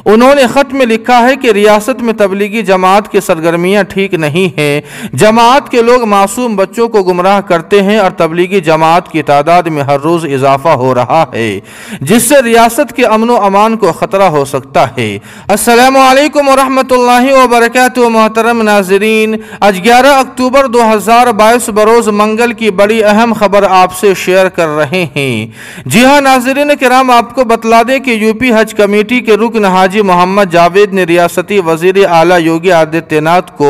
انہوں نے خط میں لکھا ہے کہ ریاست میں تبلیغی جماعت کی سرگرمیاں ٹھیک نہیں ہیں۔ جماعت کے لوگ معصوم بچوں کو گمراہ کرتے ہیں اور تبلیغی جماعت کی تعداد میں ہر روز اضافہ ہو رہا ہے، جس سے ریاست کے امن و امان کو خطرہ ہو سکتا ہے۔ السلام علیکم ورحمۃ اللہ وبرکاتہ۔ محترم ناظرین، آج 11 اکتوبر 2022 بروز منگل کی بڑی اہم خبر آپ سے شیئر کر رہے ہیں۔ جی ہاں ناظرین کرام، آپ کو بتلا دیں کہ یوپی حج کمیٹی کے رکن حاجی محمد جاوید نے ریاستی وزیر اعلیٰ یوگی آدتیہ ناتھ کو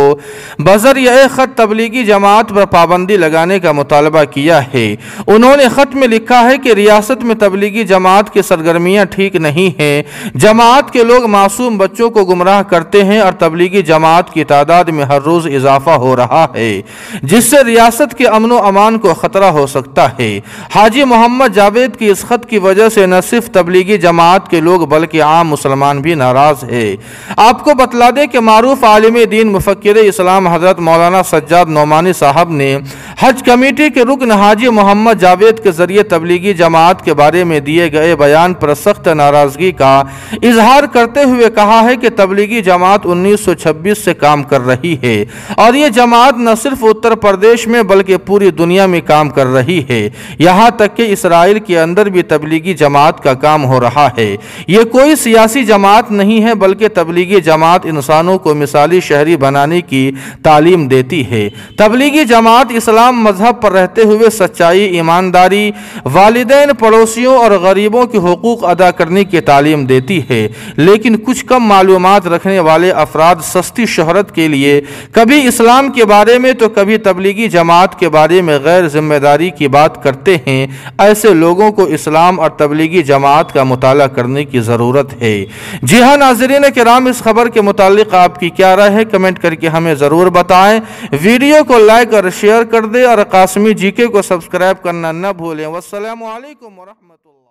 بذریعہ خط تبلیغی جماعت پر پابندی لگانے کا مطالبہ کیا ہے۔ انہوں نے خط میں لکھا ہے کہ ریاست میں تبلیغی جماعت کی سرگرمیاں ٹھیک نہیں ہیں۔ جماعت کے لوگ معصوم بچوں کو گمراہ کرتے ہیں اور تبلیغی جماعت کی تعداد میں ہر روز اضافہ ہو رہا ہے، جس سے ریاست کے امن و امان کو خطرہ ہو سکتا ہے۔ حاجی محمد جاوید کی اس خط کی وجہ سے نہ صرف تبلیغی جماعت کے لوگ بلکہ عام مسلمان بھی ناراض ہے۔ آپ کو بتلا دیں کہ معروف عالم دین مفکر اسلام حضرت مولانا سجاد نعمانی صاحب نے حج کمیٹی کے رکن حاجی محمد جاوید کے ذریعے تبلیغی جماعت کے بارے میں دیے گئے بیان پر سخت ناراضگی کا اظہار کرتے ہوئے کہا ہے کہ تبلیغی جماعت 1926 سے کام کر رہی ہے اور یہ جماعت نہ صرف اتر پردیش میں بلکہ پوری دنیا میں کام کر رہی ہے، یہاں تک کہ اسرائیل کے اندر بھی تبلیغی جماعت کا کام ہو رہا ہے۔ یہ کوئی سیاسی جماعت نہیں ہے بلکہ تبلیغی جماعت انسانوں کو مثالی شہری بنانے کی تعلیم دیتی ہے۔ تبلیغی جماعت اسلام مذہب پر رہتے ہوئے سچائی، ایمانداری، والدین، پڑوسیوں اور غریبوں کے حقوق ادا کرنے کی تعلیم دیتی ہے، لیکن کچھ کم معلومات رکھنے والے افراد سستی شہرت کے لیے کبھی اسلام کے بارے میں تو کبھی تبلیغی جماعت کے بارے میں غیر ذمہ داری کی بات کرتے ہیں۔ ایسے لوگوں کو اسلام اور تبلیغی جماعت کا مطالعہ کرنے کی ضرورت ہے۔ جی ہاں ناظرین کرام، اس خبر کے متعلق آپ کی کیا رائے ہے؟ کمنٹ کر کے ہمیں ضرور بتائیں۔ ویڈیو کو لائک اور شیئر کر دیں اور قاسمی جی کے کو سبسکرائب کرنا نہ بھولیں۔ والسلام علیکم ورحمۃ اللہ۔